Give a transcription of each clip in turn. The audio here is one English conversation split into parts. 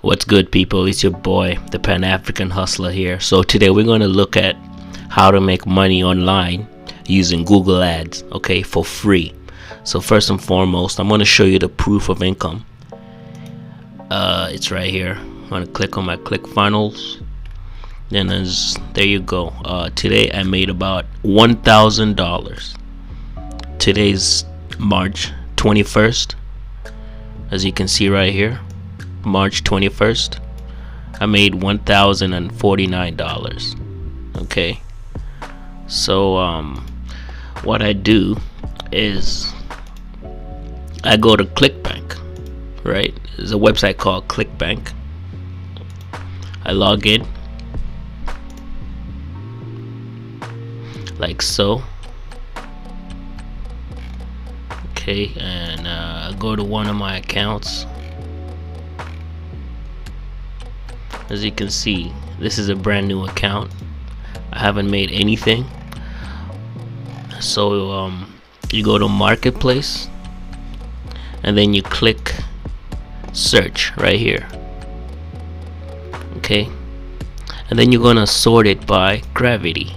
What's good, people? It's your boy, the Pan-African Hustler here. So today we're going to look at how to make money online using Google Ads, okay, for free. So first and foremost, I'm going to show you the proof of income. It's right here. I'm going to click on my ClickFunnels. Then there you go. Today I made about $1,000. Today's March 21st. As you can see right here, March 21st, I made $1,049. Okay, so what I do is I go to Clickbank, right? There's a website called Clickbank. I log in like so. Okay, and go to one of my accounts. As you can see, this is a brand new account. I haven't made anything. So you go to Marketplace and then you click search right here. Okay, and then you're gonna sort it by gravity.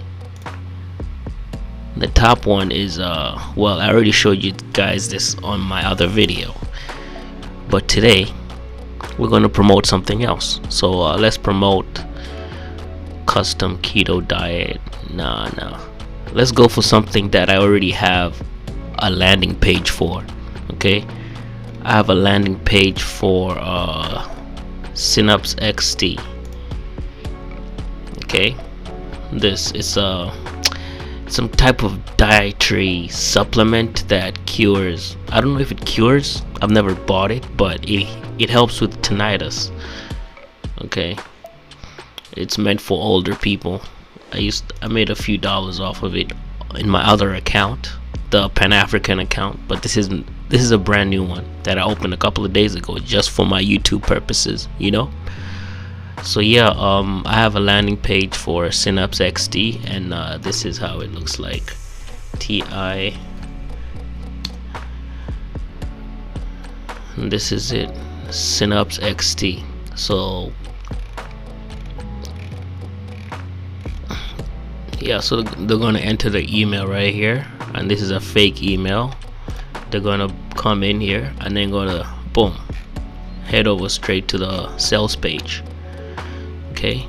The top one is well, I already showed you guys this on my other video, but today we're going to promote something else. So let's promote custom keto diet. Nah, let's go for something that I already have a landing page for. Okay, I have a landing page for Synapse XT. Okay, this is some type of dietary supplement that cures, I don't know if it cures, I've never bought it, but it helps with tinnitus. Okay, it's meant for older people. I made a few dollars off of it in my other account, the Pan-African account, but this is a brand new one that I opened a couple of days ago just for my YouTube purposes, you know. So yeah, I have a landing page for Synapse XT, and this is how it looks like. TI, and this is it, Synapse XT. So yeah, so they're gonna enter the email right here, and this is a fake email. They're gonna come in here and then gonna boom, head over straight to the sales page. Okay,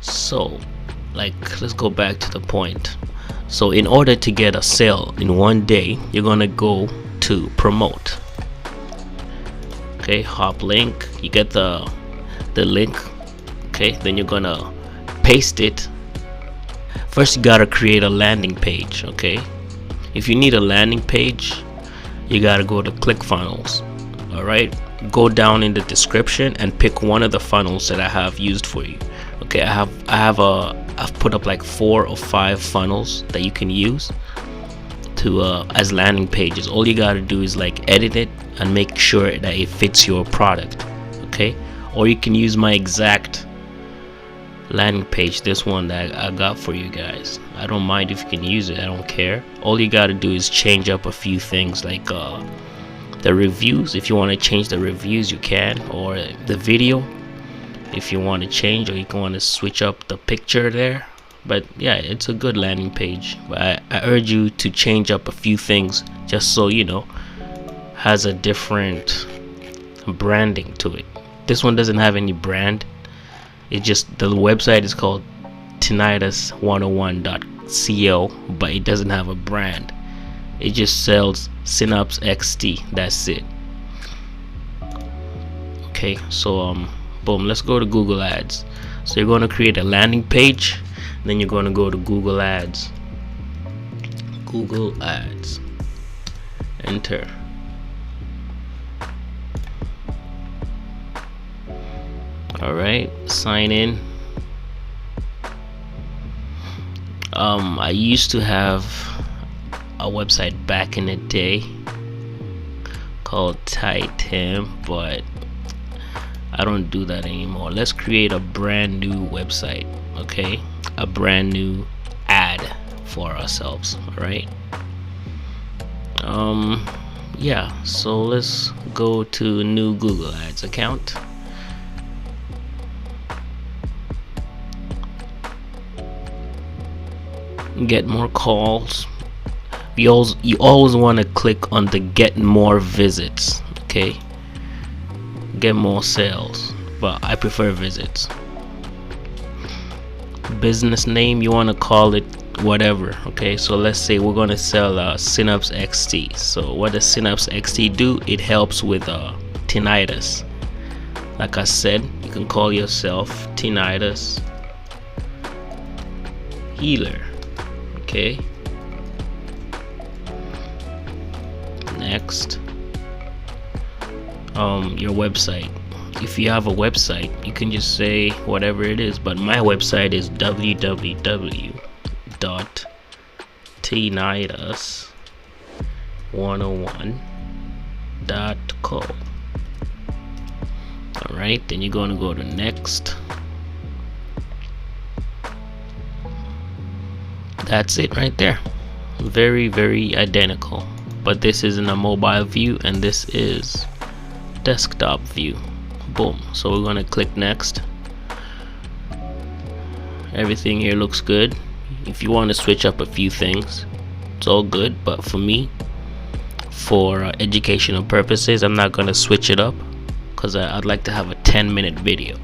so let's go back to the point. So in order to get a sale in one day, you're gonna go to promote. Okay, hop link, you get the link. Okay, then you're gonna paste it. First you gotta create a landing page. Okay, if you need a landing page, you gotta go to ClickFunnels. All right, go down in the description and pick one of the funnels that I have used for you. Okay, I've put up like 4 or 5 funnels that you can use to as landing pages. All you gotta do is like edit it and make sure that it fits your product. Okay, or you can use my exact landing page, this one that I got for you guys. I don't mind if you can use it, I don't care. All you gotta do is change up a few things, like the reviews. If you want to change the reviews, you can, or the video if you want to change, or you can want to switch up the picture there. But yeah, it's a good landing page, but I urge you to change up a few things just so you know has a different branding to it. This one doesn't have any brand. It just, the website is called tinnitus101.co, but it doesn't have a brand. It just sells Synapse XT, that's it. Okay, so boom, let's go to Google Ads. So you're going to create a landing page, then you're going to go to Google Ads. Google Ads, enter. Alright, sign in. I used to have a website back in the day called Titan, but I don't do that anymore. Let's create a brand new website. Okay, a brand new ad for ourselves. All right, Yeah, so let's go to new Google Ads account. get more calls. You always want to click on the get more visits. Okay, get more sales, but I prefer visits. Business name, you want to call it whatever. Okay, so let's say we're going to sell Synapse XT. So what does Synapse XT do? It helps with tinnitus. Like I said, you can call yourself tinnitus healer. Okay, next, your website. If you have a website, you can just say whatever it is, but my website is www.tinnitus101.co. Alright, then you're going to go to next. That's it right there. Very, very identical, but this is in a mobile view and this is desktop view. Boom. So we're gonna click next. Everything here looks good. If you want to switch up a few things, it's all good, but for me, for educational purposes, I'm not gonna switch it up because I'd like to have a 10-minute video.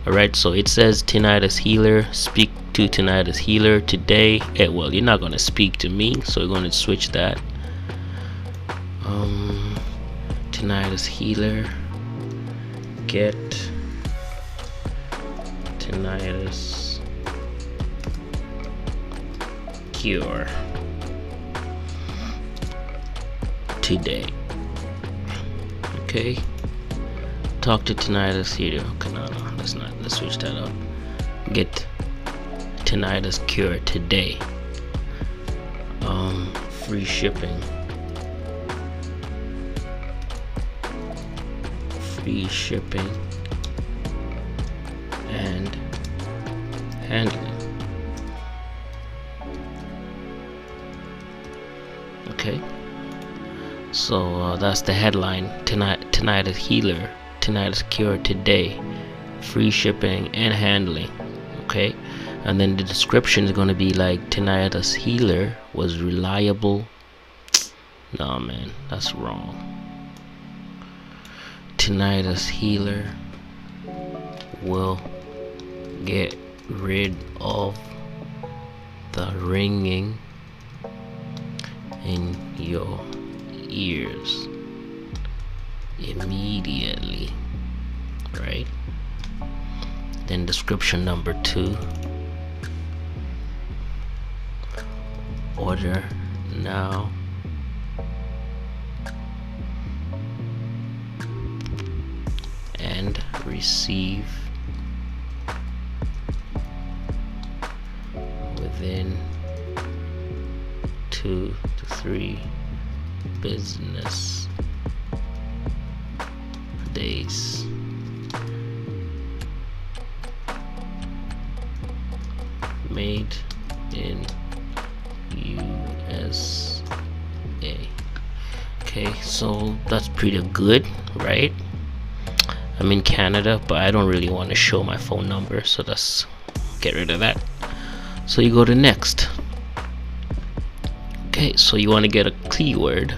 Alright, so it says tinnitus healer, speak to tinnitus healer today. Well, you're not gonna speak to me, so we're gonna switch that. Tinnitus healer, get tinnitus cure today. Okay, talk to tinnitus healer. Okay, no, let's switch that up. Get tinnitus cure today. Free shipping. Free shipping and handling. Okay, so that's the headline. Tinnitus healer, tinnitus cure today, free shipping and handling. Okay, and then the description is going to be like tinnitus healer was reliable. No man, that's wrong. Tinnitus healer will get rid of the ringing in your ears immediately. Right? Then description number 2. Order now. And receive within 2 to 3 business days. Made in USA. Okay, so that's pretty good, right? I'm in Canada, but I don't really want to show my phone number, so let's get rid of that. So you go to next. Okay, so you want to get a keyword.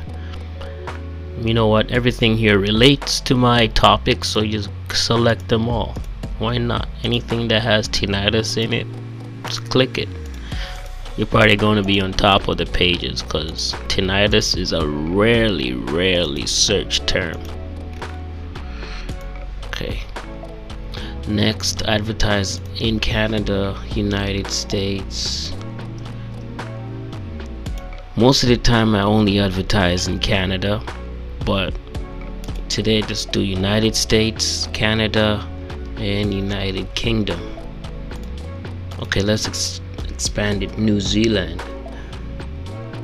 You know what? Everything here relates to my topic, so you select them all. Why not? Anything that has tinnitus in it, just click it. You're probably going to be on top of the pages because tinnitus is a rarely searched term. Okay, next, advertise in Canada, United States. Most of the time I only advertise in Canada, but today just do United States, Canada, and United Kingdom. Okay, let's expand it. New Zealand.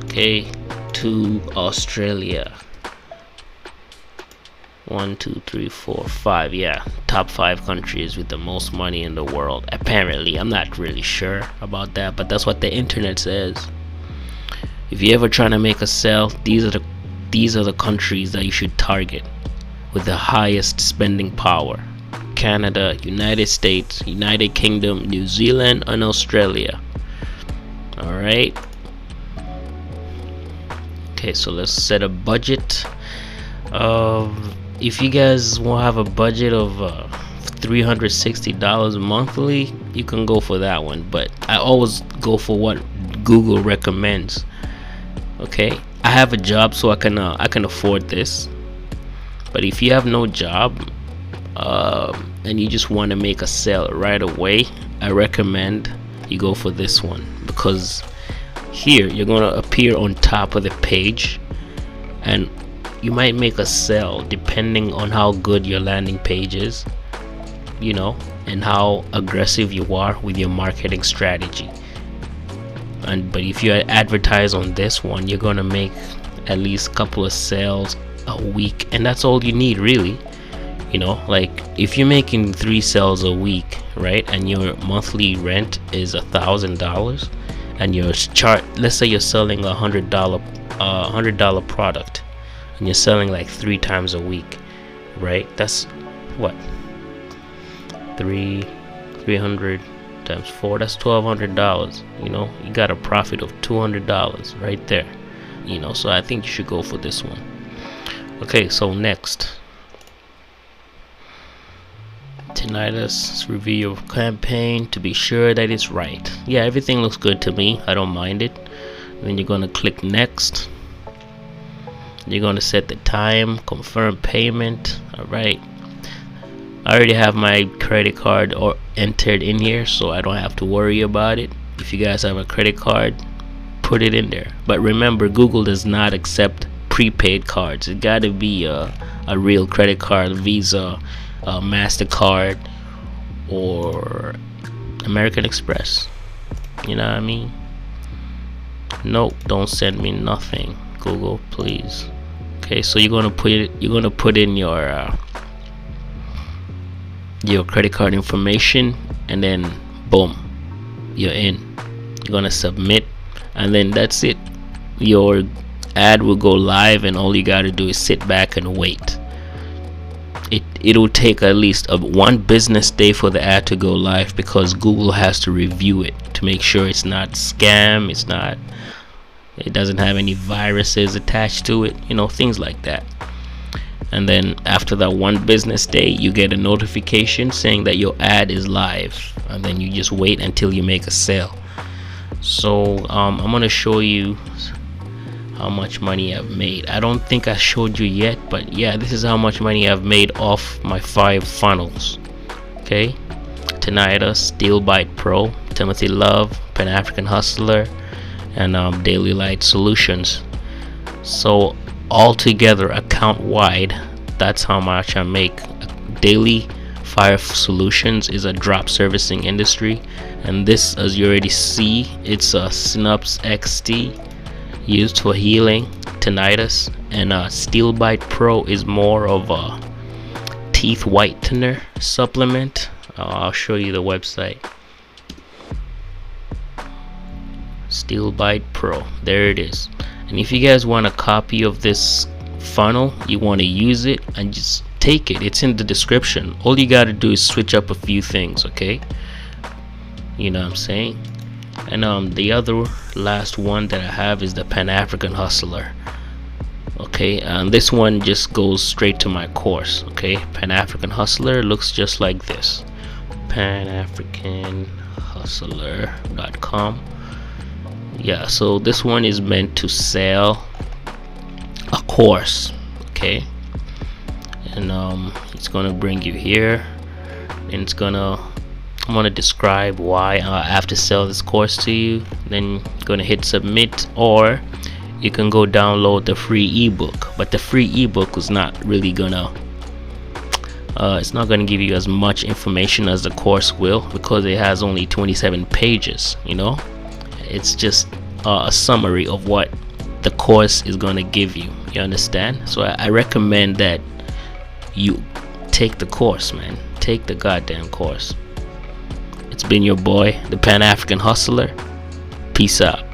Okay, to Australia. 1, 2, 3, 4, 5. Yeah, top 5 countries with the most money in the world. Apparently, I'm not really sure about that, but that's what the internet says. If you're ever trying to make a sale, these are the countries that you should target with the highest spending power: Canada, United States, United Kingdom, New Zealand, and Australia. All right. Okay, so let's set a budget. If you guys want to have a budget of $360 monthly, you can go for that one, but I always go for what Google recommends. Okay, I have a job, so I can afford this. But if you have no job and you just want to make a sale right away, I recommend you go for this one, because here you're going to appear on top of the page, and you might make a sale depending on how good your landing page is, and how aggressive you are with your marketing strategy. But if you advertise on this one, you're gonna make at least a couple of sales a week, and that's all you need, really. Like if you're making 3 sales a week, right, and your monthly rent is $1,000, and your let's say you're selling $100 product, and you're selling like 3 times a week, right? That's what, 300 times 4, that's $1,200. You got a profit of $200 right there. So I think you should go for this one. Okay, so next, tonight let's review your campaign to be sure that it's right. Yeah, everything looks good to me. I don't mind it. Then you're gonna click next. You're gonna set the time, confirm payment. All right, I already have my credit card entered in here, so I don't have to worry about it. If you guys have a credit card, put it in there. But remember, Google does not accept prepaid cards. It got to be a real credit card, Visa, MasterCard, or American Express. You know what I mean? Nope, don't send me nothing, Google, please. Okay, so you're gonna put in your credit card information, and then boom, you're in. You're gonna submit, and then that's it. Your ad will go live, and all you gotta do is sit back and wait. It'll take at least one business day for the ad to go live, because Google has to review it to make sure it's not scam, it doesn't have any viruses attached to it, things like that. And then after that one business day, you get a notification saying that your ad is live, and then you just wait until you make a sale. So I'm gonna show you how much money I've made. I don't think I showed you yet, but yeah, this is how much money I've made off my 5 funnels. Okay, Tinnitus, Steel Bite Pro, Timothy Love, Pan African Hustler, and Daily Light Solutions. So altogether, account wide, that's how much I make. Daily Fire Solutions is a drop servicing industry, and this, as you already see, it's a Synops XT used for healing tinnitus, and Steel Bite Pro is more of a teeth whitener supplement. I'll show you the website. Steel Bite Pro, there it is. And if you guys want a copy of this funnel, you want to use it, and just take it. It's in the description. All you got to do is switch up a few things, okay? You know what I'm saying? And the other last one that I have is the Pan African Hustler. Okay, and this one just goes straight to my course. Okay, Pan African Hustler looks just like this. PanAfricanHustler.com. Yeah, so this one is meant to sell a course. Okay, and it's gonna bring you here, and I'm gonna describe why I have to sell this course to you. Then you're gonna hit submit, or you can go download the free ebook. But the free ebook is not really gonna it's not gonna give you as much information as the course will, because it has only 27 pages. It's just a summary of what the course is gonna give you. You understand? So I recommend that you take the course, man. Take the goddamn course. It's been your boy, the Pan African Hustler. Peace out.